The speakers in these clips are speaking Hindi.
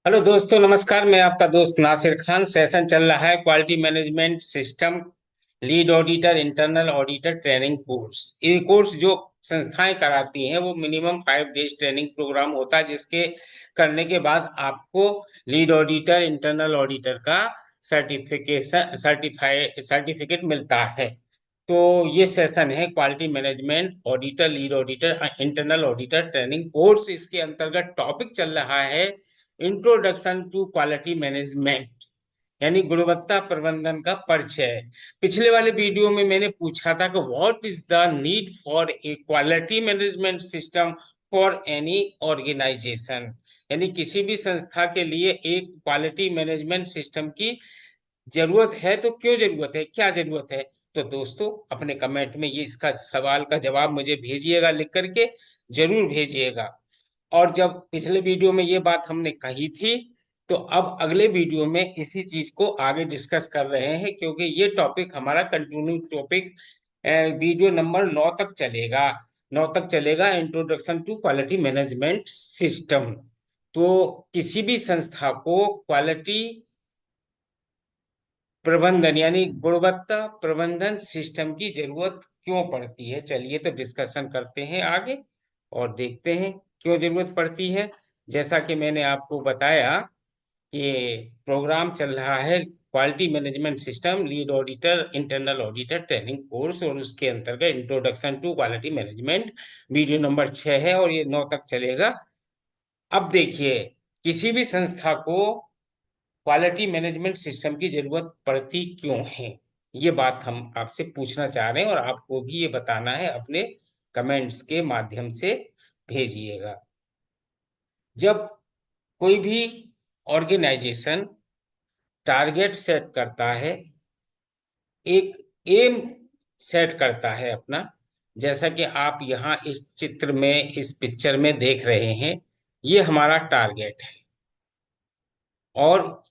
हेलो दोस्तों, नमस्कार। मैं आपका दोस्त नासिर खान। सेशन चल रहा है quality management system lead auditor internal auditor training course. ये कोर्स जो संस्थाएं कराती हैं वो मिनिमम 5 डेज ट्रेनिंग प्रोग्राम होता है, जिसके करने के बाद आपको लीड ऑडिटर इंटरनल ऑडिटर का सर्टिफिकेट मिलता है। तो ये सेशन है quality management auditor lead auditor internal auditor training course. इसके अंतर्गत टॉपिक चल रहा है इंट्रोडक्शन टू क्वालिटी मैनेजमेंट, यानी गुणवत्ता प्रबंधन का परिचय। पिछले वाले वीडियो में मैंने पूछा था कि what is the need for a quality management system for any organisation, यानी किसी भी संस्था के लिए एक क्वालिटी मैनेजमेंट सिस्टम की जरूरत है तो क्यों जरूरत है, क्या जरूरत है। तो दोस्तों, अपने कमेंट में ये इसका सवाल का जवाब मुझे भेजिएगा, लिख करके जरूर भेजिएगा। और जब पिछले वीडियो में ये बात हमने कही थी, तो अब अगले वीडियो में इसी चीज को आगे डिस्कस कर रहे हैं, क्योंकि ये टॉपिक हमारा कंटिन्यू टॉपिक वीडियो नंबर 9 तक चलेगा। 9 तक चलेगा, introduction to quality management system. तो किसी भी संस्था को क्वालिटी प्रबंधन यानी गुणवत्ता प्रबंधन सिस्टम की जरूरत क्यों पड़ती है, चलिए तो डिस्कशन करते हैं आगे और देखते हैं क्यों जरूरत पड़ती है। जैसा कि मैंने आपको बताया कि प्रोग्राम चल रहा है quality management system lead auditor internal auditor training course, और उसके अंतर्गत introduction to quality management video number 6 है और ये 9 तक चलेगा। अब देखिए, किसी भी संस्था को क्वालिटी मैनेजमेंट सिस्टम की जरूरत पड़ती क्यों है, ये बात हम आपसे पूछना चाह रहे हैं और आपको भी ये बताना है, अपने कमेंट्स के माध्यम से भेजिएगा। जब कोई भी ऑर्गेनाइजेशन टारगेट सेट करता है, एक एम सेट करता है अपना, जैसा कि आप यहाँ इस चित्र में इस पिक्चर में देख रहे हैं, ये हमारा टारगेट है। और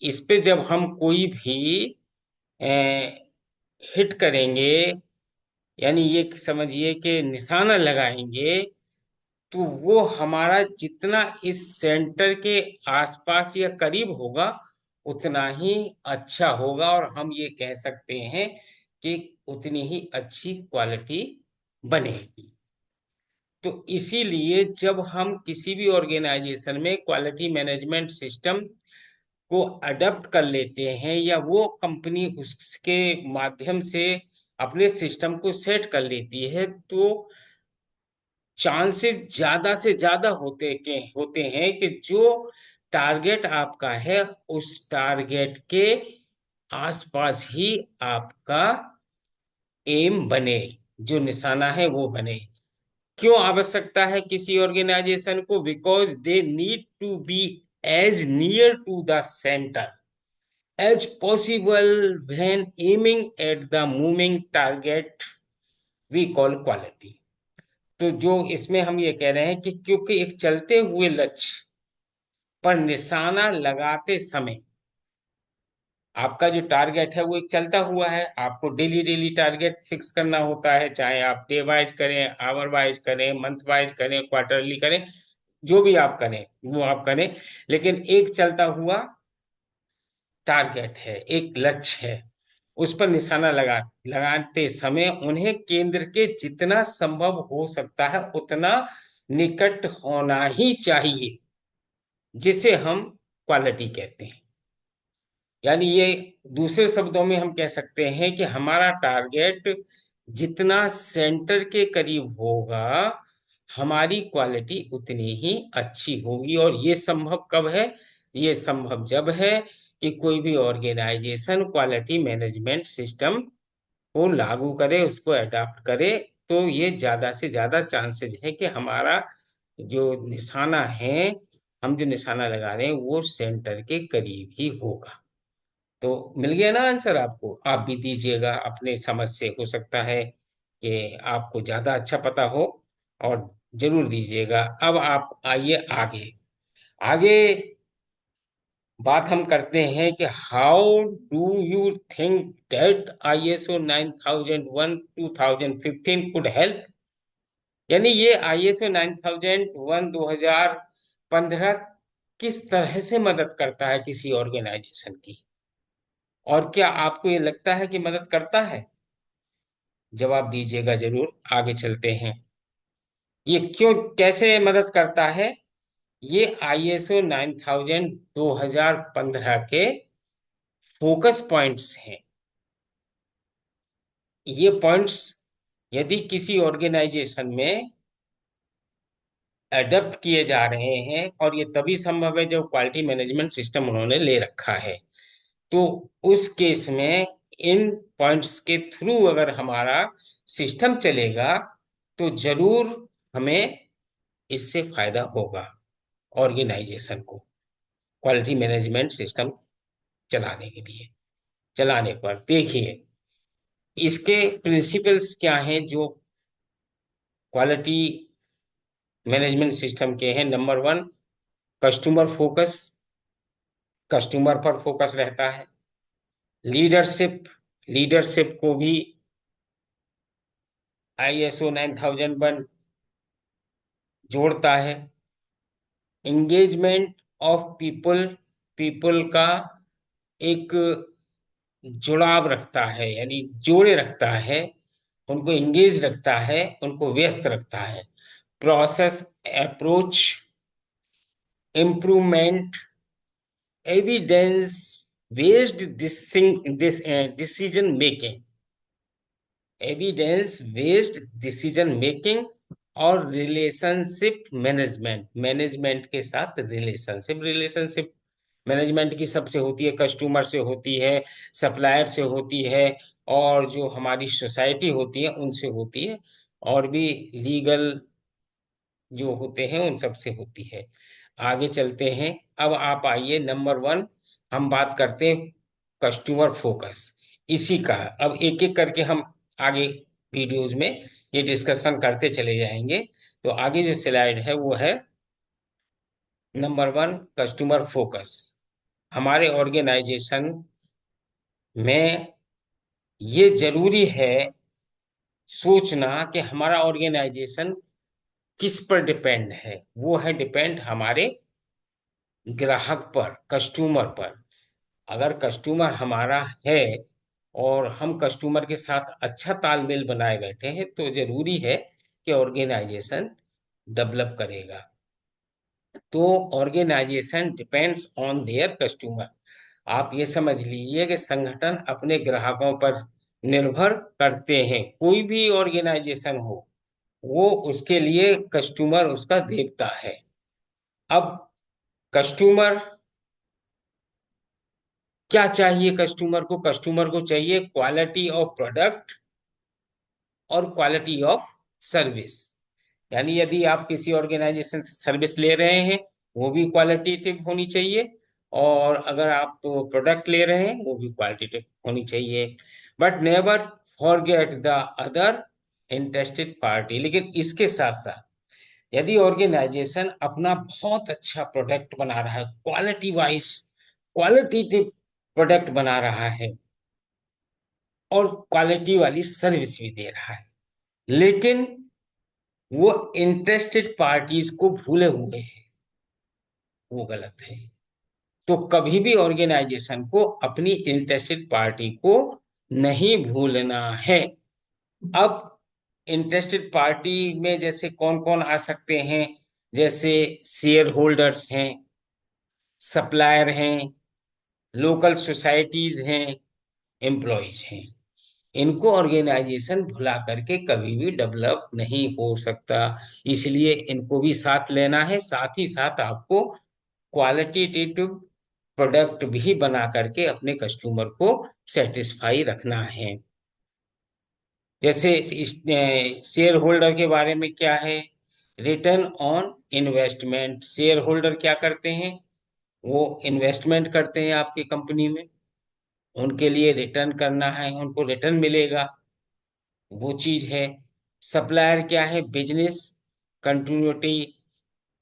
इस पे जब हम कोई भी हिट करेंगे, यानी ये समझिए कि निशाना लगाएंगे, तो वो हमारा जितना इस सेंटर के आसपास या करीब होगा उतना ही अच्छा होगा, और हम ये कह सकते हैं कि उतनी ही अच्छी क्वालिटी बनेगी। तो इसीलिए जब हम किसी भी ऑर्गेनाइजेशन में क्वालिटी मैनेजमेंट सिस्टम को अडॉप्ट कर लेते हैं, या वो कंपनी उसके माध्यम से अपने सिस्टम को सेट कर लेती है, तो चांसेस ज्यादा से ज्यादा होते हैं कि जो टारगेट आपका है उस टारगेट के आसपास ही आपका एम बने, जो निशाना है वो बने। क्यों आवश्यकता है किसी ऑर्गेनाइजेशन को? Because they need to be as near to the centre as possible when aiming at the moving target we call quality। तो जो इसमें हम ये कह रहे हैं कि क्योंकि एक चलते हुए लक्ष्य पर निशाना लगाते समय आपका जो टारगेट है वो एक चलता हुआ है, आपको डेली डेली टारगेट फिक्स करना होता है, चाहे आप डे वाइज करें, आवर वाइज करें, मंथ वाइज करें, क्वार्टरली करें, जो भी आप करें वो आप करें। लेकिन एक चलता हुआ टारगेट है, एक लक्ष्य है, उस पर निशाना लगाते समय उन्हें केंद्र के जितना संभव हो सकता है उतना निकट होना ही चाहिए, जिसे हम क्वालिटी कहते हैं। यानी ये दूसरे शब्दों में हम कह सकते हैं कि हमारा टारगेट जितना सेंटर के करीब होगा, हमारी क्वालिटी उतनी ही अच्छी होगी। और ये संभव कब है? ये संभव जब है कि कोई भी ऑर्गेनाइजेशन क्वालिटी मैनेजमेंट सिस्टम को लागू करे, उसको अडॉप्ट करे। तो ये ज्यादा से ज्यादा चांसेस है कि हमारा जो निशाना है, हम जो निशाना लगा रहे हैं वो सेंटर के करीब ही होगा। तो मिल गया ना आंसर आपको? आप भी दीजिएगा अपने समझ से, हो सकता है कि आपको ज्यादा अच्छा पता हो, और जरूर दीजिएगा। अब आप आइए आगे। आगे बात हम करते हैं कि how do you think that ISO 9001 2015 could help, यानी ये ISO 9001 2015 किस तरह से मदद करता है किसी ऑर्गेनाइजेशन की, और क्या आपको ये लगता है कि मदद करता है? जवाब दीजिएगा जरूर। आगे चलते हैं। ये क्यों, कैसे मदद करता है? ये ISO 9000 2015 के फोकस पॉइंट्स हैं। ये पॉइंट्स यदि किसी ऑर्गेनाइजेशन में एडप्ट किए जा रहे हैं, और ये तभी संभव है जब क्वालिटी मैनेजमेंट सिस्टम उन्होंने ले रखा है, तो उस केस में इन पॉइंट्स के थ्रू अगर हमारा सिस्टम चलेगा तो जरूर हमें इससे फायदा होगा। ऑर्गेनाइजेशन को क्वालिटी मैनेजमेंट सिस्टम चलाने के लिए, चलाने पर देखिए इसके प्रिंसिपल्स क्या हैं जो क्वालिटी मैनेजमेंट सिस्टम के हैं। Number one, customer focus, customer पर फोकस रहता है। लीडरशिप, लीडरशिप को भी ISO 9001 जोड़ता है। एंगेजमेंट ऑफ पीपल, पीपल का एक जुड़ाव रखता है, यानी जोड़े रखता है, उनको एंगेज रखता है, उनको व्यस्त रखता है। Process approach improvement, evidence based decision making, evidence based decision making, और रिलेशनशिप मैनेजमेंट, मैनेजमेंट के साथ रिलेशनशिप, रिलेशनशिप मैनेजमेंट की सबसे होती है, कस्टमर से होती है, सप्लायर से होती है, और जो हमारी सोसाइटी होती है उनसे होती है, और भी लीगल जो होते हैं उन सब से होती है। आगे चलते हैं। अब आप आइए नंबर वन, हम बात करते हैं कस्टमर फोकस। इसी का अब एक एक करके हम आगे वीडियोज में ये डिस्कशन करते चले जाएंगे। तो आगे जो स्लाइड है वो है नंबर वन, कस्टमर फोकस। हमारे ऑर्गेनाइजेशन में ये जरूरी है सोचना कि हमारा ऑर्गेनाइजेशन किस पर डिपेंड है। वो है डिपेंड हमारे ग्राहक पर, कस्टमर पर। अगर कस्टमर हमारा है और हम कस्टमर के साथ अच्छा तालमेल बनाए बैठे हैं तो जरूरी है कि ऑर्गेनाइजेशन डेवलप करेगा। तो organisation depends on their customer. आप ये समझ लीजिए कि संगठन अपने ग्राहकों पर निर्भर करते हैं। कोई भी ऑर्गेनाइजेशन हो, वो उसके लिए कस्टमर उसका देवता है। अब कस्टमर क्या चाहिए? कस्टमर को चाहिए क्वालिटी ऑफ प्रोडक्ट और क्वालिटी ऑफ सर्विस। यानी यदि आप किसी ऑर्गेनाइजेशन से सर्विस ले रहे हैं, वो भी क्वालिटेटिव होनी चाहिए, और अगर आप तो प्रोडक्ट ले रहे हैं वो भी क्वालिटेटिव होनी चाहिए। But never forget the other interested party. लेकिन इसके साथ साथ यदि ऑर्गेनाइजेशन अपना बहुत अच्छा प्रोडक्ट बना रहा है, क्वालिटी वाइज क्वालिटेटिव प्रोडक्ट बना रहा है, और क्वालिटी वाली सर्विस भी दे रहा है, लेकिन वो इंटरेस्टेड पार्टीज को भूले हुए हैं, वो गलत है। तो कभी भी ऑर्गेनाइजेशन को अपनी इंटरेस्टेड पार्टी को नहीं भूलना है। अब इंटरेस्टेड पार्टी में जैसे कौन कौन आ सकते हैं? जैसे शेयर होल्डर्स हैं, सप्लायर हैं, लोकल सोसाइटीज हैं, एम्प्लॉयज हैं। इनको ऑर्गेनाइजेशन भुला करके कभी भी डेवलप नहीं हो सकता। इसलिए इनको भी साथ लेना है। साथ ही साथ आपको क्वालिटेटिव प्रोडक्ट भी बना करके अपने कस्टमर को सेटिस्फाई रखना है। जैसे शेयर होल्डर के बारे में क्या है? Return on investment. Share holder क्या करते हैं? वो इन्वेस्टमेंट करते हैं आपकी कंपनी में, उनके लिए रिटर्न करना है, उनको रिटर्न मिलेगा, वो चीज है। सप्लायर क्या है? Business continuity.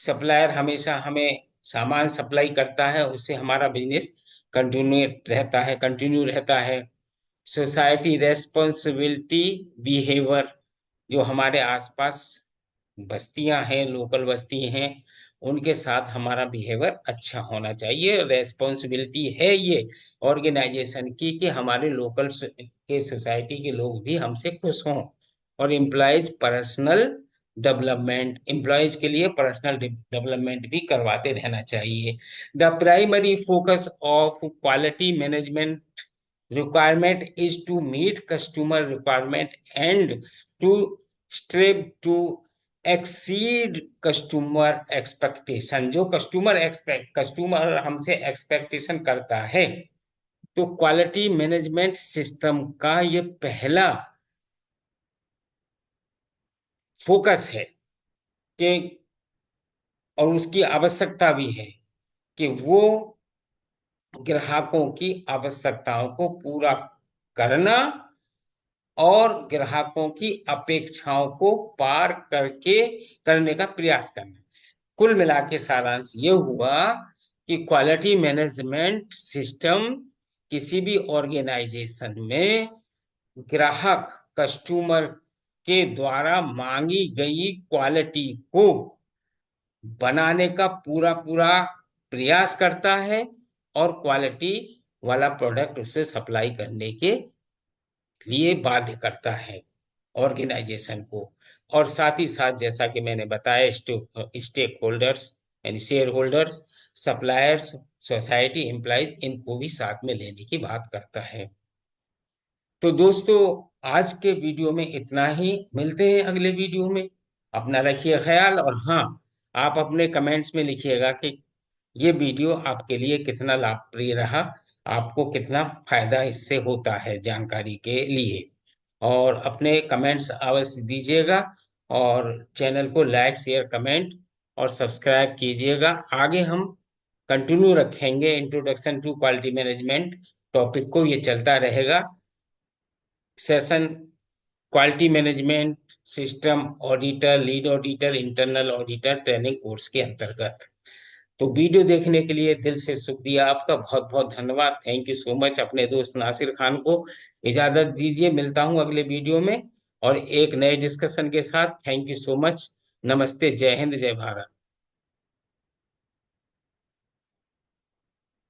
सप्लायर हमेशा हमें सामान सप्लाई करता है, उससे हमारा बिजनेस कंटिन्यू रहता है। सोसाइटी रेस्पॉन्सिबिलिटी बिहेवियर, जो हमारे आसपास बस्तियां हैं, लोकल बस्ती हैं, उनके साथ हमारा बिहेवियर अच्छा होना चाहिए। रेस्पॉन्सिबिलिटी है ये ऑर्गेनाइजेशन की कि हमारे लोकल के सोसाइटी के लोग भी हमसे खुश हों। और एम्प्लॉयज के लिए पर्सनल डेवलपमेंट भी करवाते रहना चाहिए। The primary focus of quality management requirement is to meet customer requirement and to strive to exceed customer expectation। जो कस्टमर हमसे एक्सपेक्टेशन करता है, तो क्वालिटी मैनेजमेंट सिस्टम का ये पहला फोकस है कि, और उसकी आवश्यकता भी है कि वो ग्राहकों की आवश्यकताओं को पूरा करना और ग्राहकों की अपेक्षाओं को पार करके करने का प्रयास करना। कुल मिला के सारांश ये हुआ कि क्वालिटी मैनेजमेंट सिस्टम किसी भी ऑर्गेनाइजेशन में ग्राहक कस्टमर के द्वारा मांगी गई क्वालिटी को बनाने का पूरा पूरा प्रयास करता है और क्वालिटी वाला प्रोडक्ट उसे सप्लाई करने के लिए बाध्य करता है ऑर्गेनाइजेशन को। और साथ ही साथ जैसा कि मैंने बताया, स्टेक होल्डर्स यानी share holders, suppliers, society employees, इनको भी साथ में लेने की बात करता है। तो दोस्तों, आज के वीडियो में इतना ही। मिलते हैं अगले वीडियो में। अपना रखिए ख्याल, और हाँ, आप अपने कमेंट्स में लिखिएगा कि ये वीडियो आपके लिए कितना लाभप्रिय रहा, आपको कितना फायदा इससे होता है जानकारी के लिए। और अपने कमेंट्स अवश्य दीजिएगा, और चैनल को लाइक शेयर कमेंट और सब्सक्राइब कीजिएगा। आगे हम कंटिन्यू रखेंगे introduction to quality management topic को, ये चलता रहेगा। Session quality management system auditor, lead auditor, internal auditor training course के अंतर्गत। तो वीडियो देखने के लिए दिल से शुक्रिया आपका, बहुत बहुत धन्यवाद। Thank you so much. अपने दोस्त नासिर खान को इजाजत दीजिए, मिलता हूं अगले वीडियो में और एक नए डिस्कशन के साथ। Thank you so much. नमस्ते, जय हिंद, जय भारत।